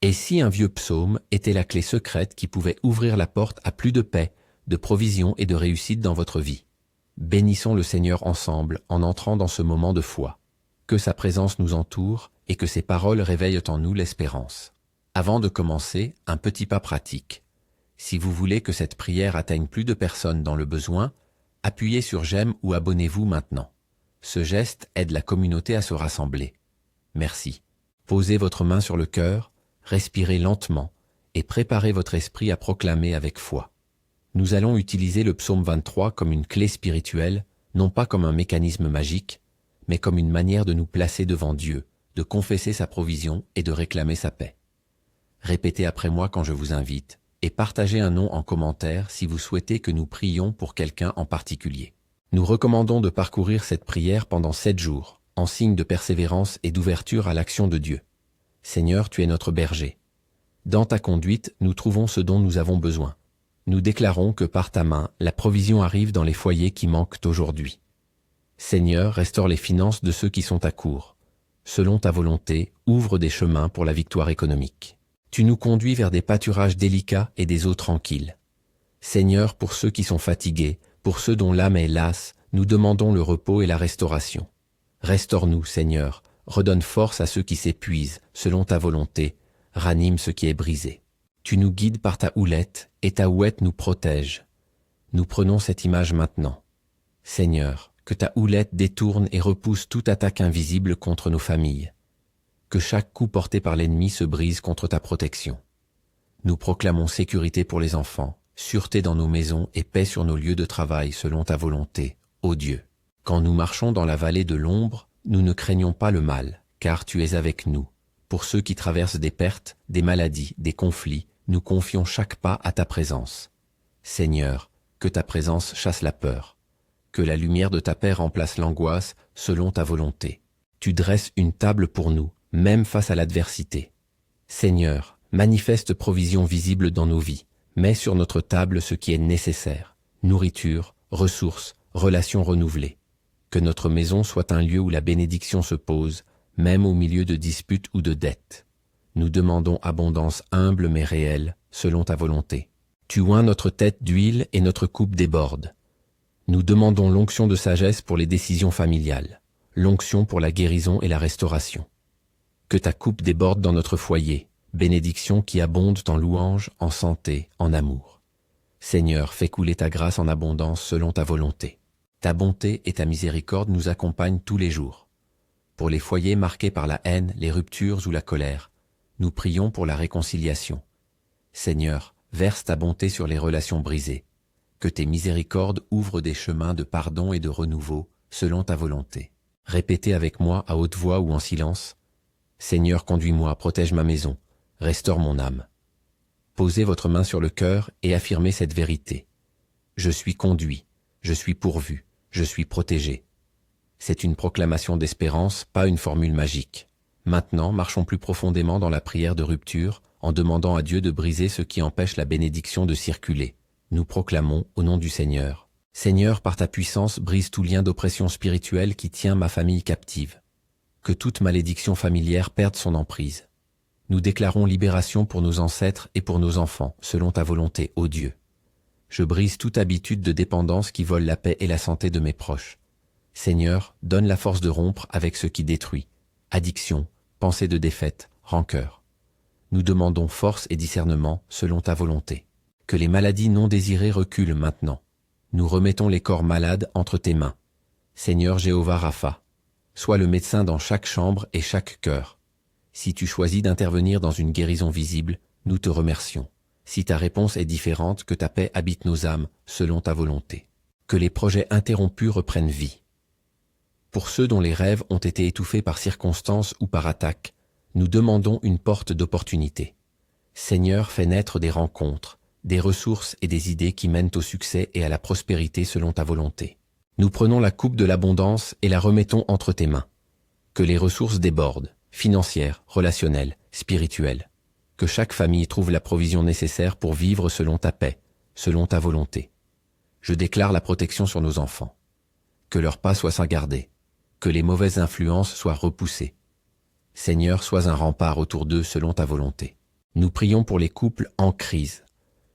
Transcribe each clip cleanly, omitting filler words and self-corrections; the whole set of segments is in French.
Et si un vieux psaume était la clé secrète qui pouvait ouvrir la porte à plus de paix, de provision et de réussite dans votre vie? Bénissons le Seigneur ensemble en entrant dans ce moment de foi. Que sa présence nous entoure et que ses paroles réveillent en nous l'espérance. Avant de commencer, un petit pas pratique. Si vous voulez que cette prière atteigne plus de personnes dans le besoin, appuyez sur j'aime ou abonnez-vous maintenant. Ce geste aide la communauté à se rassembler. Merci. Posez votre main sur le cœur, respirez lentement et préparez votre esprit à proclamer avec foi. Nous allons utiliser le psaume 23 comme une clé spirituelle, non pas comme un mécanisme magique, mais comme une manière de nous placer devant Dieu, de confesser sa provision et de réclamer sa paix. Répétez après moi quand je vous invite, et partagez un nom en commentaire si vous souhaitez que nous prions pour quelqu'un en particulier. Nous recommandons de parcourir cette prière pendant 7 jours, en signe de persévérance et d'ouverture à l'action de Dieu. Seigneur, tu es notre berger. Dans ta conduite, nous trouvons ce dont nous avons besoin. Nous déclarons que par ta main, la provision arrive dans les foyers qui manquent aujourd'hui. Seigneur, restaure les finances de ceux qui sont à court. Selon ta volonté, ouvre des chemins pour la victoire économique. Tu nous conduis vers des pâturages délicats et des eaux tranquilles. Seigneur, pour ceux qui sont fatigués, pour ceux dont l'âme est lasse, nous demandons le repos et la restauration. Restaure-nous, Seigneur, redonne force à ceux qui s'épuisent, selon ta volonté, ranime ce qui est brisé. Tu nous guides par ta houlette, et ta houette nous protège. Nous prenons cette image maintenant. Seigneur, que ta houlette détourne et repousse toute attaque invisible contre nos familles. Que chaque coup porté par l'ennemi se brise contre ta protection. Nous proclamons sécurité pour les enfants, sûreté dans nos maisons et paix sur nos lieux de travail selon ta volonté, ô Dieu. Quand nous marchons dans la vallée de l'ombre, nous ne craignons pas le mal, car tu es avec nous. Pour ceux qui traversent des pertes, des maladies, des conflits, nous confions chaque pas à ta présence. Seigneur, que ta présence chasse la peur. Que la lumière de ta paix remplace l'angoisse selon ta volonté. Tu dresses une table pour nous, même face à l'adversité. Seigneur, manifeste provision visible dans nos vies. Mets sur notre table ce qui est nécessaire. Nourriture, ressources, relations renouvelées. Que notre maison soit un lieu où la bénédiction se pose, même au milieu de disputes ou de dettes. Nous demandons abondance humble mais réelle, selon ta volonté. Tu oins notre tête d'huile et notre coupe déborde. Nous demandons l'onction de sagesse pour les décisions familiales, l'onction pour la guérison et la restauration. Que ta coupe déborde dans notre foyer, bénédictions qui abondent en louanges, en santé, en amour. Seigneur, fais couler ta grâce en abondance selon ta volonté. Ta bonté et ta miséricorde nous accompagnent tous les jours. Pour les foyers marqués par la haine, les ruptures ou la colère, nous prions pour la réconciliation. Seigneur, verse ta bonté sur les relations brisées. Que tes miséricordes ouvrent des chemins de pardon et de renouveau, selon ta volonté. Répétez avec moi à haute voix ou en silence. Seigneur, conduis-moi, protège ma maison, restaure mon âme. Posez votre main sur le cœur et affirmez cette vérité. Je suis conduit, je suis pourvu, je suis protégé. C'est une proclamation d'espérance, pas une formule magique. Maintenant, marchons plus profondément dans la prière de rupture, en demandant à Dieu de briser ce qui empêche la bénédiction de circuler. Nous proclamons, au nom du Seigneur. Seigneur, par ta puissance, brise tout lien d'oppression spirituelle qui tient ma famille captive. Que toute malédiction familière perde son emprise. Nous déclarons libération pour nos ancêtres et pour nos enfants, selon ta volonté, ô Dieu. Je brise toute habitude de dépendance qui vole la paix et la santé de mes proches. Seigneur, donne la force de rompre avec ce qui détruit. Addiction, pensée de défaite, rancœur. Nous demandons force et discernement selon ta volonté. Que les maladies non désirées reculent maintenant. Nous remettons les corps malades entre tes mains. Seigneur Jéhovah Rapha, sois le médecin dans chaque chambre et chaque cœur. Si tu choisis d'intervenir dans une guérison visible, nous te remercions. Si ta réponse est différente, que ta paix habite nos âmes selon ta volonté. Que les projets interrompus reprennent vie. Pour ceux dont les rêves ont été étouffés par circonstances ou par attaque, nous demandons une porte d'opportunité. Seigneur, fais naître des rencontres, des ressources et des idées qui mènent au succès et à la prospérité selon ta volonté. Nous prenons la coupe de l'abondance et la remettons entre tes mains. Que les ressources débordent, financières, relationnelles, spirituelles. Que chaque famille trouve la provision nécessaire pour vivre selon ta paix, selon ta volonté. Je déclare la protection sur nos enfants. Que leurs pas soient sans garder. Que les mauvaises influences soient repoussées. Seigneur, sois un rempart autour d'eux selon ta volonté. Nous prions pour les couples en crise.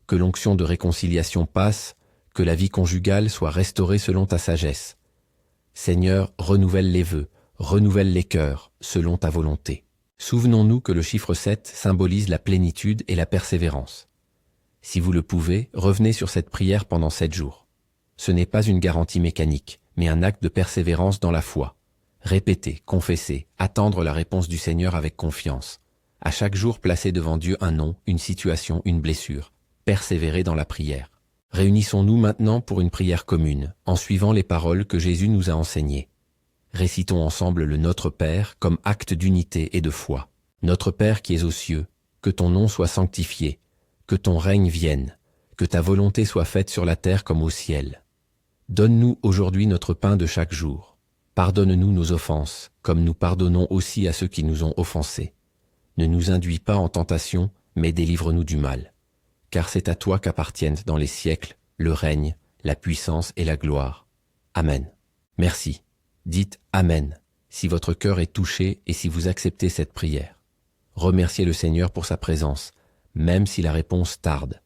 Que l'onction de réconciliation passe, que la vie conjugale soit restaurée selon ta sagesse. Seigneur, renouvelle les vœux, renouvelle les cœurs, selon ta volonté. Souvenons-nous que le chiffre 7 symbolise la plénitude et la persévérance. Si vous le pouvez, revenez sur cette prière pendant 7 jours. Ce n'est pas une garantie mécanique, mais un acte de persévérance dans la foi. Répétez, confessez, attendre la réponse du Seigneur avec confiance. À chaque jour, placez devant Dieu un nom, une situation, une blessure. Persévérez dans la prière. Réunissons-nous maintenant pour une prière commune, en suivant les paroles que Jésus nous a enseignées. Récitons ensemble le Notre Père comme acte d'unité et de foi. Notre Père qui es aux cieux, que ton nom soit sanctifié, que ton règne vienne, que ta volonté soit faite sur la terre comme au ciel. Donne-nous aujourd'hui notre pain de chaque jour. Pardonne-nous nos offenses, comme nous pardonnons aussi à ceux qui nous ont offensés. Ne nous induis pas en tentation, mais délivre-nous du mal. Car c'est à toi qu'appartiennent dans les siècles le règne, la puissance et la gloire. Amen. Merci. Dites Amen, si votre cœur est touché et si vous acceptez cette prière. Remerciez le Seigneur pour sa présence, même si la réponse tarde.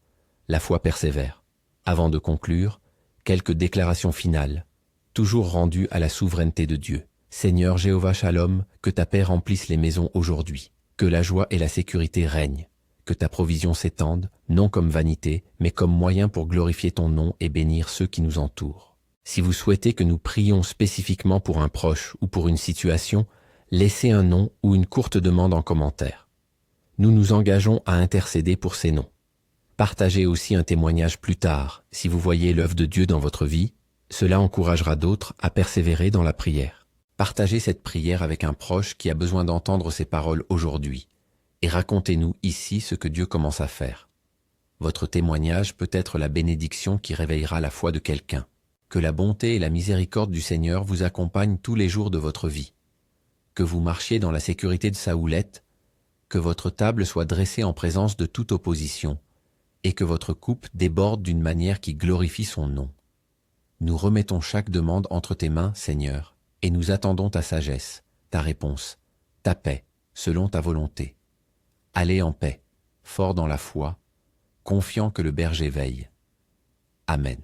La foi persévère. Avant de conclure, quelques déclarations finales, toujours rendues à la souveraineté de Dieu. Seigneur Jéhovah Shalom, que ta paix remplisse les maisons aujourd'hui, que la joie et la sécurité règnent, que ta provision s'étende, non comme vanité, mais comme moyen pour glorifier ton nom et bénir ceux qui nous entourent. Si vous souhaitez que nous prions spécifiquement pour un proche ou pour une situation, laissez un nom ou une courte demande en commentaire. Nous nous engageons à intercéder pour ces noms. Partagez aussi un témoignage plus tard, si vous voyez l'œuvre de Dieu dans votre vie, cela encouragera d'autres à persévérer dans la prière. Partagez cette prière avec un proche qui a besoin d'entendre ces paroles aujourd'hui, et racontez-nous ici ce que Dieu commence à faire. Votre témoignage peut être la bénédiction qui réveillera la foi de quelqu'un. Que la bonté et la miséricorde du Seigneur vous accompagnent tous les jours de votre vie. Que vous marchiez dans la sécurité de sa houlette, que votre table soit dressée en présence de toute opposition, et que votre coupe déborde d'une manière qui glorifie son nom. Nous remettons chaque demande entre tes mains, Seigneur, et nous attendons ta sagesse, ta réponse, ta paix, selon ta volonté. Allez en paix, fort dans la foi, confiant que le berger veille. Amen.